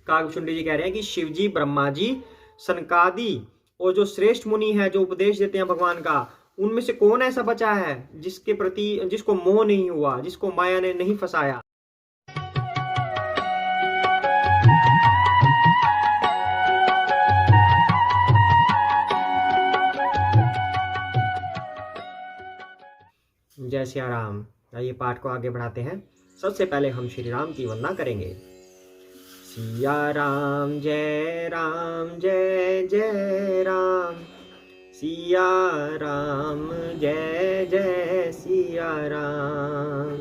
काकभूषुंडी जी कह रहे हैं कि शिव जी, ब्रह्मा जी, सनकादि और जो श्रेष्ठ मुनि है जो उपदेश देते हैं भगवान का, उनमें से कौन ऐसा बचा है जिसके प्रति जिसको मोह नहीं हुआ, जिसको माया ने नहीं फंसाया। जय सिया राम। आइए पाठ को आगे बढ़ाते हैं। सबसे पहले हम श्री राम की वंदना करेंगे। सिया राम जय जय राम, सिया राम जय जय सिया राम,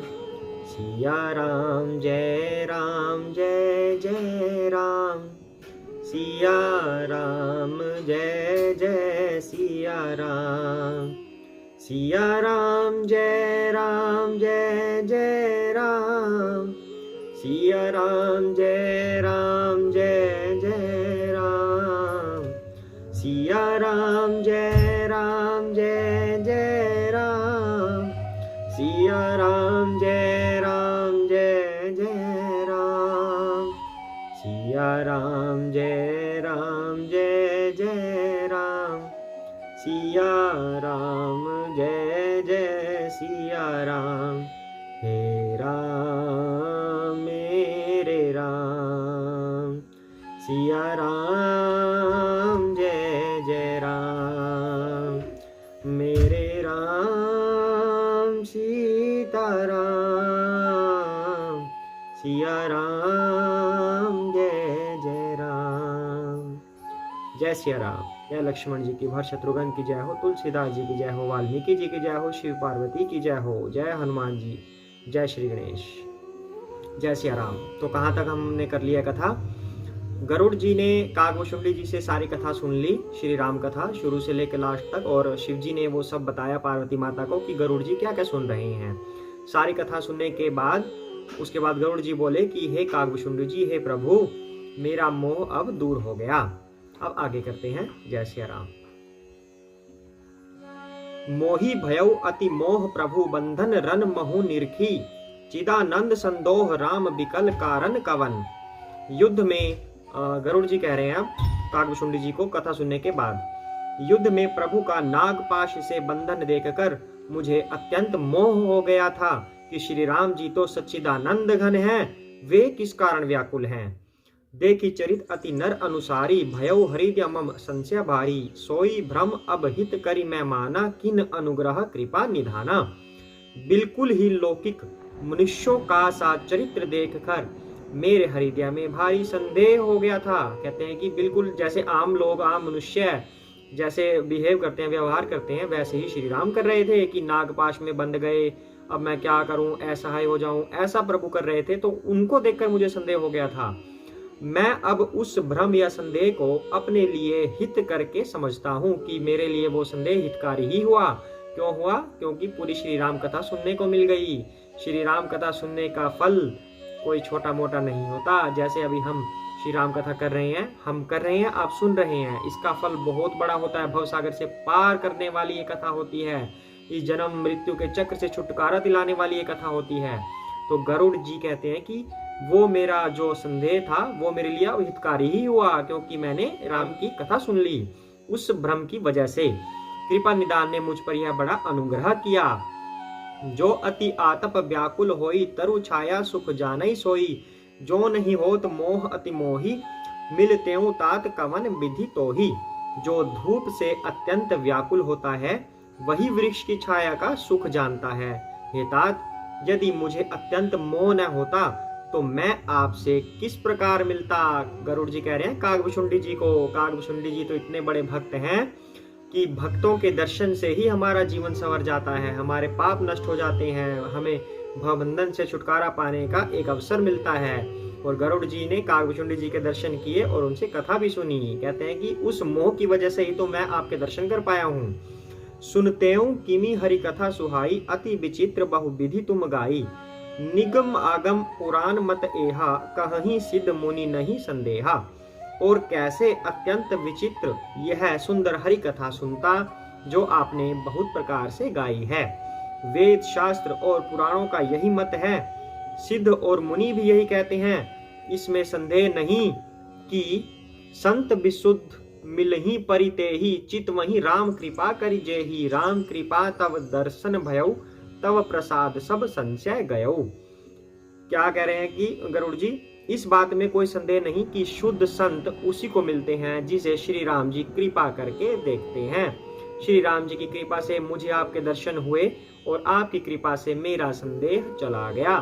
सिया राम जय जय राम, सिया राम जय जय सिया राम, सिया राम जय जय राम, सिया राम जय जय राम, सिया राम जय जय राम, सिया राम जय जय राम, सिया राम जय जय राम, सिया राम जय जय सिया राम। हे राम मेरे राम, सिया राम जय जय राम, मेरे राम सीता राम, सिया राम जय जय राम। जय सिया राम। जय लक्ष्मण जी की, भरत शत्रुघ्न की जय हो, तुलसीदास जी की जय हो, वाल्मीकि जी की जय हो, शिव पार्वती की जय हो, जय हनुमान जी, जय श्री गणेश। जय सिया राम। तो कहाँ तक हमने कर लिया कथा? गरुड़ जी ने काकभूषुंडी जी से सारी कथा सुन ली, श्री राम कथा शुरू से लेकर लास्ट तक, और शिव जी ने वो सब बताया पार्वती माता को कि गरुड़ जी क्या क्या सुन रहे हैं। सारी कथा सुनने के बाद उसके बाद गरुड़ जी बोले कि हे काकभूषुंडी जी, हे प्रभु, मेरा मोह अब दूर हो गया। अब आगे करते हैं। जय सिया राम। मोही भयउ अति मोह प्रभु बंधन रन महु निरखी, चिदानंद संदोह राम बिकल कारण कवन। युद्ध में गरुड़ जी कह रहे हैं काकभूषुंडी जी को कथा सुनने के बाद, युद्ध में प्रभु का नागपाश से बंधन देखकर मुझे अत्यंत मोह हो गया था कि श्री राम जी तो सच्चिदानंद घन हैं, वे किस कारण व्याकुल हैं। देखी चरित अति नर अनुसारी, भयउ हृदय मम संशय भारी, सोई भ्रम अब हित करी मैं माना, किन अनुग्रह कृपा निधाना। बिल्कुल ही लौकिक मनुष्यों का सा चरित्र देखकर मेरे हृदय में भारी संदेह हो गया था। कहते हैं कि बिल्कुल जैसे आम लोग, आम मनुष्य जैसे बिहेव करते हैं, व्यवहार करते हैं, वैसे ही श्री राम कर रहे थे कि नागपाश में बंध गए, अब मैं क्या करूं, असहाय हो जाऊं, ऐसा प्रभु कर रहे थे। तो उनको देखकर मुझे संदेह हो गया था। मैं अब उस भ्रम या संदेह को अपने लिए हित करके समझता हूं कि मेरे लिए वो संदेह हितकारी ही हुआ। क्यों हुआ? क्योंकि पूरी श्री राम कथा सुनने को मिल गई। श्री राम कथा सुनने का फल कोई छोटा मोटा नहीं होता। जैसे अभी हम श्री राम कथा कर रहे हैं, हम कर रहे हैं, आप सुन रहे हैं, इसका फल बहुत बड़ा होता है। भवसागर से पार करने वाली ये कथा होती है, इस जन्म मृत्यु के चक्र से छुटकारा दिलाने वाली ये कथा होती है। तो गरुड़ जी कहते हैं कि वो मेरा जो संदेह था वो मेरे लिए हितकारी ही हुआ, क्योंकि मैंने राम की कथा सुन ली। उस भ्रम की वजह से कृपा निदान ने मुझ पर यह बड़ा अनुग्रह किया। जो अति आतप व्याकुल होई, तरु छाया सुख जानई सोई, जो नहीं होत मोह अति मोही, मिलतेउ तात कवन विधि तोही। जो धूप से अत्यंत व्याकुल होता है वही वृक्ष की छाया का सुख जानता है। हे तात, यदि मुझे अत्यंत मोह न होता तो मैं आपसे किस प्रकार मिलता। गरुड़ जी कह रहे हैं काकभूषुंडी जी को। काकभूषुंडी जी तो इतने बड़े भक्त हैं कि भक्तों के दर्शन से ही हमारा जीवन संवर जाता है, हमारे पाप नष्ट हो जाते हैं, हमें भवबंधन से छुटकारा पाने का एक अवसर मिलता है। और गरुड़ जी ने काकभूषुंडी जी के दर्शन किए और उनसे कथा भी सुनी। कहते हैं कि उस मोह की वजह से ही तो मैं आपके दर्शन कर पाया हूँ। सुनतेऊ किमी हरि कथा सुहाई, अति विचित्र बहुविधि तुम गाई, निगम आगम पुराण मत एहा, कहीं सिद्ध मुनि नहीं संदेहा। और कैसे अत्यंत विचित्र यह सुंदर हरि कथा सुनता जो आपने बहुत प्रकार से गाई है। वेद शास्त्र और पुराणों का यही मत है, सिद्ध और मुनि भी यही कहते हैं, इसमें संदेह नहीं। कि संत विशुद्ध मिलहि परितेहि, चित वही राम कृपा करि जेहि। राम कृपा तव दर्शन भयउ, तव प्रसाद सब संशय गयउ। क्या कह रहे हैं कि गरुड़ जी, इस बात में कोई संदेह नहीं कि शुद्ध संत उसी को मिलते हैं जिसे श्री राम जी कृपा करके देखते हैं। श्री राम जी की कृपा से मुझे आपके दर्शन हुए और आपकी कृपा से मेरा संदेह चला गया।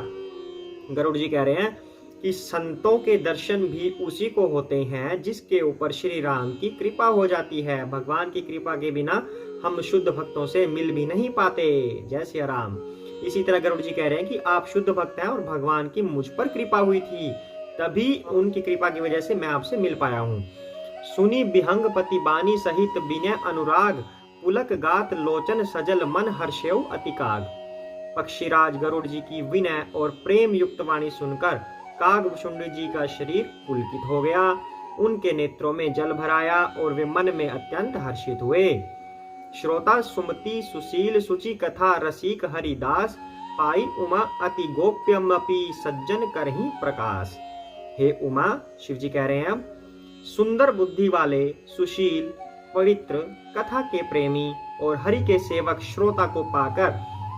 गरुड़ जी कह रहे हैं कि संतों के दर्शन भी उसी को होते हैं जिसके ऊपर श्री राम की कृपा हो जाती है। भगवान की कृपा के बिना हम शुद्ध भक्तों से मिल भी नहीं पाते। जय श्री राम। इसी तरह गरुड़ जी कह रहे हैं कि आप शुद्ध भक्त हैं और भगवान की मुझ पर कृपा हुई थी, तभी उनकी कृपा की वजह से मैं आपसे मिल पाया हूँ। सुनी विहंग पति बानी सहित विनय अनुराग, पुलक गात लोचन सजल मन हर्षेव अतिकाग। पक्षीराज गरुड़ जी की विनय और प्रेम युक्त वाणी सुनकर कागभुषुंड जी का शरीर पुलकित हो गया। उनके नेत्रों में जल भर आया और वे मन में अत्यंत हर्षित हुए। श्रोता सुमति सुशील सुचि कथा रसिक हरिदास, पाई उमा अति गोप्यमपि सज्जन करहि प्रकाश। हे उमा, शिव जी कह रहे हैं, सुंदर बुद्धि वाले, सुशील, पवित्र, कथा के प्रेमी और हरि के सेवक श्रोता को पाकर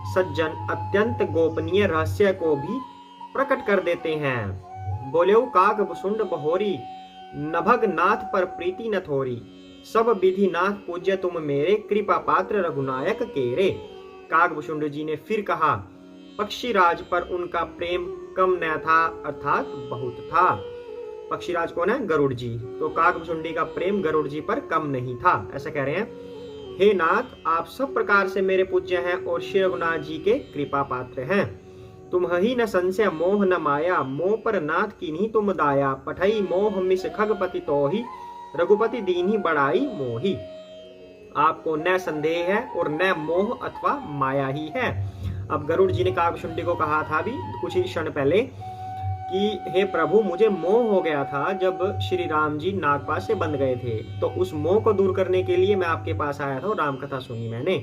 सज्जन अत्यंत गोपनीय रहस्य को भी प्रकट कर देते हैं। बोलेउ कागभुषुंड बहोरी, नभग नाथ पर प्रीति न थोरी। सब विधि नाथ पूज्य तुम मेरे, कृपा पात्र रघुनायक केरे। कागभुषुंड जी ने फिर कहा, पक्षीराज पर उनका प्रेम कम न था, अर्थात बहुत था। पक्षीराज कौन है? गरुड़ जी। तो कागभुषुंडी का प्रेम गरुड़ जी पर कम नहीं था, ऐसा कह रहे हैं। हे नाथ, आप सब प्रकार से मेरे पूज्य हैं और श्री रघुनाथ जी के कृपा पात्र हैं। तुम ही न संशय मोह न माया, मोह पर नाथ कीन्ही तुम दाया। पठई मोह मिस खगपति तोहि, रघुपति दीन्ही बड़ाई मोहि। आपको न संदेह है और न मोह अथवा माया ही है। अब गरुड़ जी ने कागभुषुंडी को कहा था भी कुछ ही क्षण पहले कि हे प्रभु, मुझे मोह हो गया था जब श्री राम जी नागपाश से बंध गए थे, तो उस मोह को दूर करने के लिए मैं आपके पास आया था और राम कथा सुनी मैंने।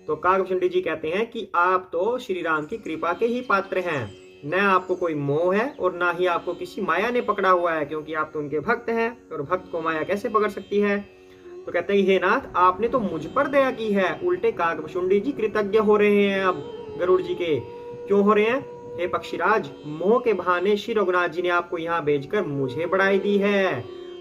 तो कागभुषुंडी जी कहते हैं कि आप तो श्री राम की कृपा के ही पात्र हैं, न आपको कोई मोह है और ना ही आपको किसी माया ने पकड़ा हुआ है, क्योंकि आप तो उनके भक्त हैं और भक्त को माया कैसे पकड़ सकती है। तो कहते हैं, हे नाथ, आपने तो मुझ पर दया की है। उल्टे कागभुषुंडी जी कृतज्ञ हो रहे हैं अब गरुड़ जी के। क्यों हो रहे हैं? हे पक्षीराज, मोह के बहाने श्री रघुनाथ जी ने आपको यहाँ भेजकर मुझे बढ़ाई दी है।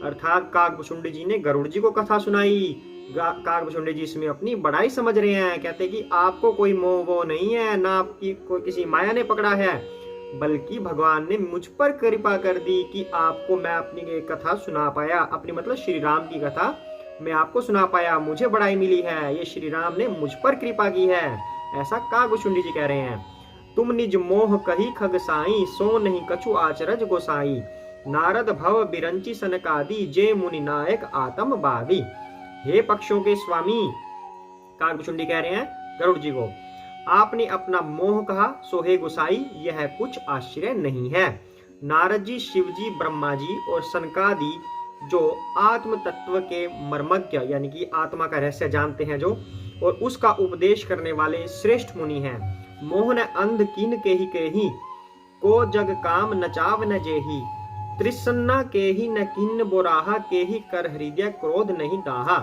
अर्थात कागभुषुंडी जी ने गरुड़ जी को कथा सुनाई। कागभुषुंडी जी इसमें अपनी बड़ाई समझ रहे हैं। कहते हैं कि आपको कोई मोह वो नहीं है, ना आपकी कोई किसी माया ने पकड़ा है, बल्कि भगवान ने मुझ पर कृपा कर दी कि आपको मैं अपनी कथा सुना पाया। अपनी मतलब श्री राम की कथा मैं आपको सुना पाया, मुझे बड़ाई मिली है, ये श्री राम ने मुझ पर कृपा की है, ऐसा कागभुषुंडी जी कह रहे हैं। तुम निज मोह कही खग साई, सो नहीं कछु आचरज गोसाई। नारद भव बिरंची सनकादि, जे मुनि नायक आतम बादी। हे पक्षों के स्वामी, कागभुषुंडी कह रहे हैं गरुड़ जी को, आपने अपना मोह कहा, सो हे गोसाई, यह कुछ आश्चर्य नहीं है। नारद जी, शिव जी, ब्रह्मा जी और सनकादि जो आत्म तत्व के मर्मज्ञ यानी कि आत्मा का रहस्य जानते हैं जो, और उसका उपदेश करने वाले श्रेष्ठ मुनि हैं। मोह न अंध कीन के ही, को जग काम नचाव न जेही। त्रिसन्ना के ही न किन्न बोराहा, के ही कर हृदय क्रोध नहीं दाहा।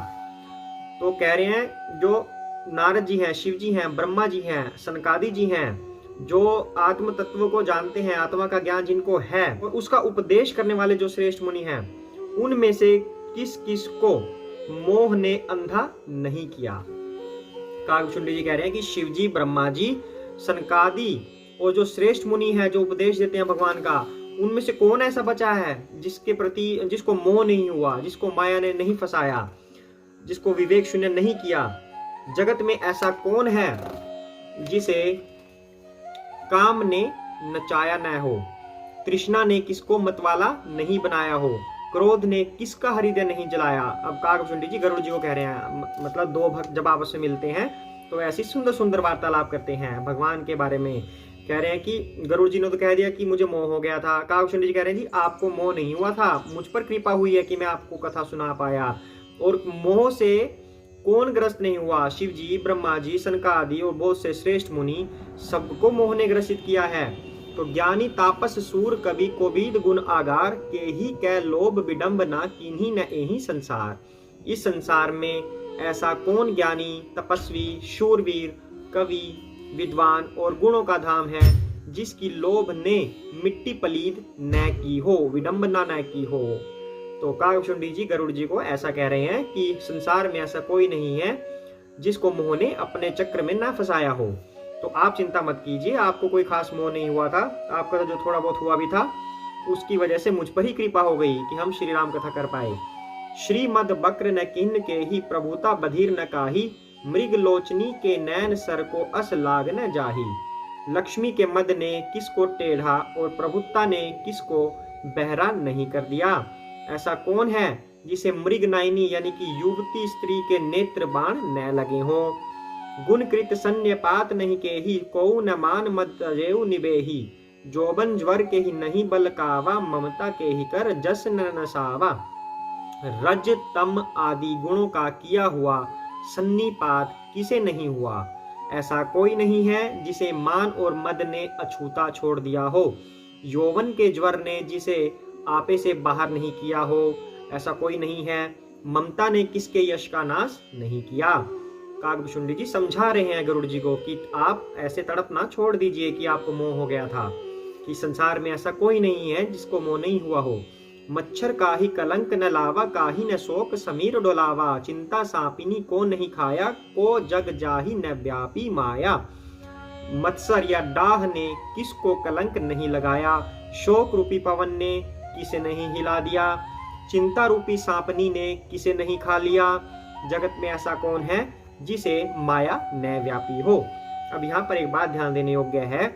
तो कह रहे हैं जो नारद जी हैं, शिव जी हैं, ब्रह्मा जी हैं, सनकादि जी हैं, जो आत्म तत्व को जानते हैं, आत्मा का ज्ञान जिनको है, और उसका उपदेश करने वाले जो श्रेष्ठ मुनि हैं, उनमें से किस किस को मोह ने अंधा नहीं किया। कागभुषुंडी जी कह रहे हैं कि शिव जी, ब्रह्मा जी, सनकादि और जो श्रेष्ठ मुनि है जो उपदेश देते हैं भगवान का, उनमें से कौन ऐसा बचा है जिसके प्रति जिसको मोह नहीं हुआ, जिसको माया ने नहीं फंसाया, जिसको विवेक शून्य नहीं किया। जगत में ऐसा कौन है जिसे काम ने नचाया न हो, तृष्णा ने किसको मतवाला नहीं बनाया हो, क्रोध ने किसका हृदय नहीं जलाया। अब कागभुषुंडी जी गरुड़ जी को कह रहे हैं, मतलब दो भक्त जब आपस में मिलते हैं तो ऐसी सुंदर सुंदर वार्तालाप करते हैं भगवान के बारे में। कह रहे हैं कि गरुड़ जी ने तो कह दिया कि मुझे मोह हो गया था, कागभुषुंडी जी कह रहे हैं जी आपको मोह नहीं हुआ था, मुझ पर कृपा हुई है कि मैं आपको कथा सुना पाया। और मोह से कौन ग्रस्त नहीं हुआ? शिव जी, ब्रह्मा जी, सनकादि और बहुत से श्रेष्ठ मुनि, सबको मोह ने ग्रसित किया है। तो ज्ञानी तापस सूर कवि कोविद गुण आगार, के ही कै लोभ विडंबना किन्हीं न एही संसार। इस संसार में ऐसा कौन ज्ञानी, तपस्वी, शूरवीर, कवि, विद्वान और गुणों का धाम है जिसकी लोभ ने मिट्टी पलीद न की हो, विडंबना न की हो। तो काकभूषुंडी जी गरुड़ जी को ऐसा कह रहे हैं कि संसार में ऐसा कोई नहीं है जिसको मोह ने अपने चक्र में ना फंसाया हो। तो आप चिंता मत कीजिए, आपको कोई खास मोह नहीं हुआ था, आपका तो जो थोड़ा बहुत हुआ भी था उसकी वजह से मुझ पर ही कृपा हो गई कि हम श्री राम कथा कर पाए। श्रीमद बक्र न किन्न के ही प्रभुता बधिर न काही, मृग लोचनी के नैन सर को अस लाग न जाही। लक्ष्मी के मद ने किसको टेढ़ा और प्रभुता ने किसको बहरा नहीं कर दिया। ऐसा कौन है जिसे मृग नाइनी यानी कि युवती स्त्री के नेत्र बाण न लगे हो। गुणकृत सन्यपात नहीं के ही, को न मान मत जेऊ निबेही। जोबन ज्वर के ही नहीं बल कावा, ममता के ही कर जस न नसावा। रज तम आदि गुणों का किया हुआ सन्निपात किसे नहीं हुआ। ऐसा कोई नहीं है जिसे मान और मद ने अछूता छोड़ दिया हो। यौवन के ज्वर ने जिसे आपे से बाहर नहीं किया हो, ऐसा कोई नहीं है। ममता ने किसके यश का नाश नहीं किया। काकभूषुंडी जी समझा रहे हैं गरुड़ जी को कि आप ऐसे तड़पना छोड़ दीजिए कि आपको मोह हो गया था, कि संसार में ऐसा कोई नहीं है जिसको मोह नहीं हुआ हो। मच्छर का ही कलंक न लावा, काही न शोक समीर डोलावा। चिंता सांपिनी को नहीं खाया, को जग जाही न व्यापी माया। मत्सर या डाह ने किसको कलंक नहीं लगाया, शोक रूपी पवन ने किसे नहीं हिला दिया। चिंता रूपी सांपनी ने किसे नहीं खा लिया। जगत में ऐसा कौन है जिसे माया न व्यापी हो। अब यहाँ पर एक बात ध्यान देने योग्य है,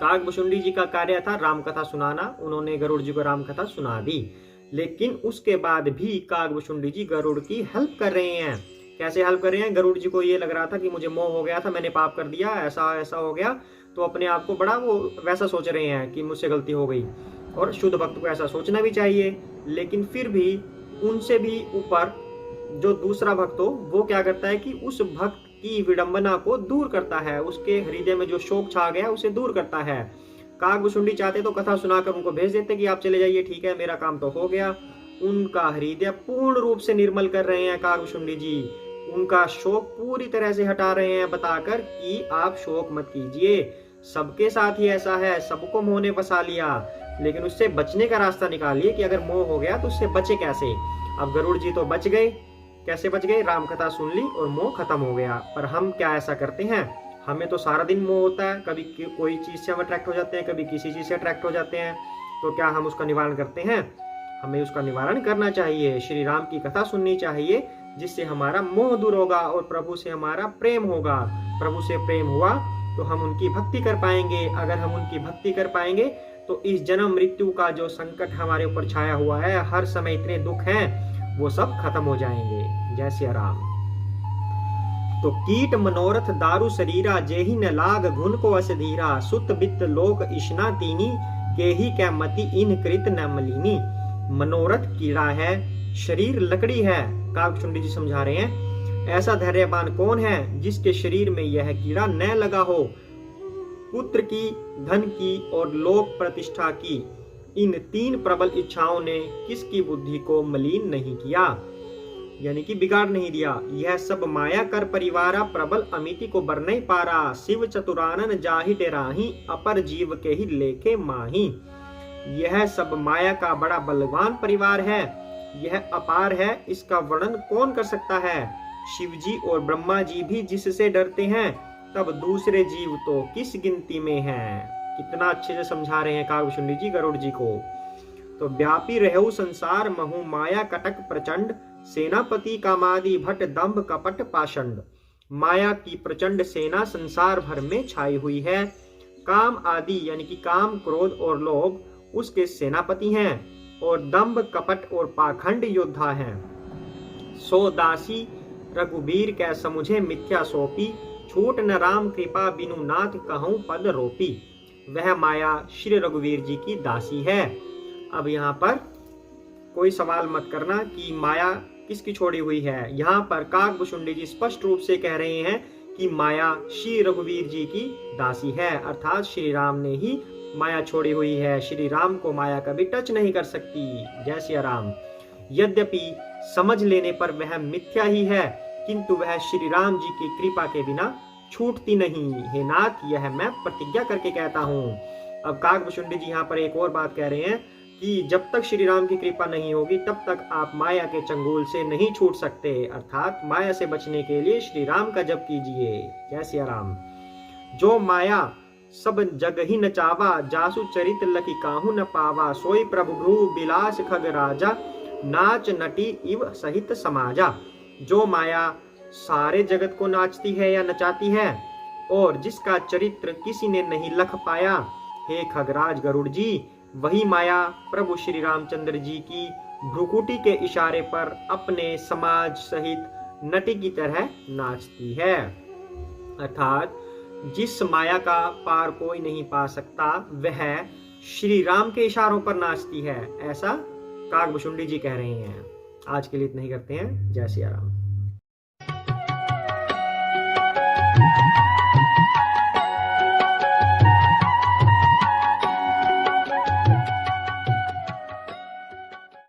काकभूषुंडी जी का कार्य था रामकथा सुनाना, उन्होंने गरुड़ जी को रामकथा सुना दी, लेकिन उसके बाद भी काकभूषुंडी जी गरुड़ की हेल्प कर रहे हैं। कैसे हेल्प कर रहे हैं? गरुड़ जी को ये लग रहा था कि मुझे मोह हो गया था, मैंने पाप कर दिया, ऐसा ऐसा हो गया, तो अपने आप को बड़ा वो वैसा सोच रहे हैं कि मुझसे गलती हो गई। और शुद्ध भक्त को ऐसा सोचना भी चाहिए, लेकिन फिर भी उनसे भी ऊपर जो दूसरा भक्त हो वो क्या करता है कि उस भक्त की विडंबना को दूर करता है, उसके हृदय में जो शोक छा गया उसे दूर करता है। काकभूषुंडी चाहते तो कथा सुनाकर उनको भेज देते कि आप चले जाइए, ठीक है, मेरा काम तो हो गया। उनका हृदय पूर्ण रूप से निर्मल कर रहे हैं काकभूषुंडी जी, उनका शोक पूरी तरह से हटा रहे हैं बताकर कि आप शोक मत कीजिए, सबके साथ ही ऐसा है, सबको मोह ने फंसा लिया, लेकिन उससे बचने का रास्ता निकालिए कि अगर मोह हो गया तो उससे बचे कैसे। अब गरुड़ जी तो बच गए, कैसे बच गए? रामकथा सुन ली और मोह खत्म हो गया। पर हम क्या ऐसा करते हैं? हमें तो सारा दिन मोह होता है, कभी कोई चीज से हम अट्रैक्ट हो जाते हैं, कभी किसी चीज से अट्रैक्ट हो जाते हैं, तो क्या हम उसका निवारण करते हैं? हमें उसका निवारण करना चाहिए, श्री राम की कथा सुननी चाहिए, जिससे हमारा मोह दूर होगा और प्रभु से हमारा प्रेम होगा। प्रभु से प्रेम हुआ तो हम उनकी भक्ति कर पाएंगे। अगर हम उनकी भक्ति कर पाएंगे तो इस जन्म मृत्यु का जो संकट हमारे ऊपर छाया हुआ है, हर समय इतने दुख हैं, वो सब खत्म हो जाएंगे। जय सिया राम। तो कीट मनोरथ दारु शरीरा, जेहि न लाग घुन को अस धीरा। सुत बित्त लोक इष्णा तीनी, के ही क्या मति इन कृत न मलिनी। मनोरथ कीड़ा है, शरीर लकड़ी है। काकभूषुंडी जी समझा रहे हैं, ऐसा धैर्यवान कौन है जिसके शरीर में यह कीड़ा न लगा हो। पुत्र की, धन की और लोक प्रतिष्ठा की, इन तीन प्रबल इच्छाओं ने किसकी बुद्धि को मलिन नहीं किया, यानी कि बिगाड़ नहीं दिया। यह सब माया कर परिवारा, प्रबल अमिति को बर नहीं पारा। शिव चतुरानन जाहि डेराही, अपर जीव के ही लेखे माही। यह सब माया का बड़ा बलवान परिवार है, यह अपार है, इसका वर्णन कौन कर सकता है। शिव जी और ब्रह्मा जी भी जिससे डरते हैं, तब दूसरे जीव तो किस गिनती में हैं। कितना अच्छे से समझा रहे हैं काकभूषुंडी जी गरुड़ जी को। तो व्यापी रहु संसार महु, माया कटक प्रचंड। सेनापति कामादि भट्ट, दंभ कपट पाषंड। माया की प्रचंड सेना संसार भर में छाई हुई है। काम आदि यानी कि काम, क्रोध और लोभ उसके सेनापति हैं, और दंभ कपट और पाखंड योद्धा हैं। सो दासी रघुबीर कै समुझे मिथ्या सौंपी, छूट न राम कृपा बिनु नाथ कहूं पद रोपी। वह माया श्री रघुवीर जी की दासी है। अब यहाँ पर कोई सवाल मत करना कि माया किसकी छोड़ी हुई है। यहाँ पर काकभूषुंडी जी स्पष्ट रूप से कह रहे हैं कि माया श्री रघुवीर जी की दासी है, अर्थात श्री राम ने ही माया छोड़ी हुई है। श्री राम को माया कभी टच नहीं कर सकती। जय सिया राम। यद्यपि समझ लेने पर वह मिथ्या ही है, किंतु वह श्री राम जी की कृपा के बिना छूटती नहीं। हे नाथ, यह मैं प्रतिज्ञा करके कहता हूँ। अब काकभुशुंडी जी यहाँ पर एक और बात कह रहे हैं कि जब तक श्री राम की कृपा नहीं होगी तब तक आप माया के चंगुल से नहीं छूट सकते, अर्थात माया से बचने के लिए श्री राम का जप कीजिए। जय सिया राम। जो माया सब जग ही नचावा, जासु चरित लखी काहू न पावा, सोई प्रभु भ्रू बिलास खग राजा, नाच नटी इव सहित समाजा। जो माया सारे जगत को नाचती है या नचाती है और जिसका चरित्र किसी ने नहीं लख पाया, हे खगराज गरुड़ जी, वही माया प्रभु श्री रामचंद्र जी की भ्रुकुटी के इशारे पर अपने समाज सहित नटी की तरह नाचती है। अर्थात जिस माया का पार कोई नहीं पा सकता वह श्री राम के इशारों पर नाचती है, ऐसा काकभुशुंडी जी कह रहे हैं। आज के लिए इतना ही करते हैं। जय सिया राम।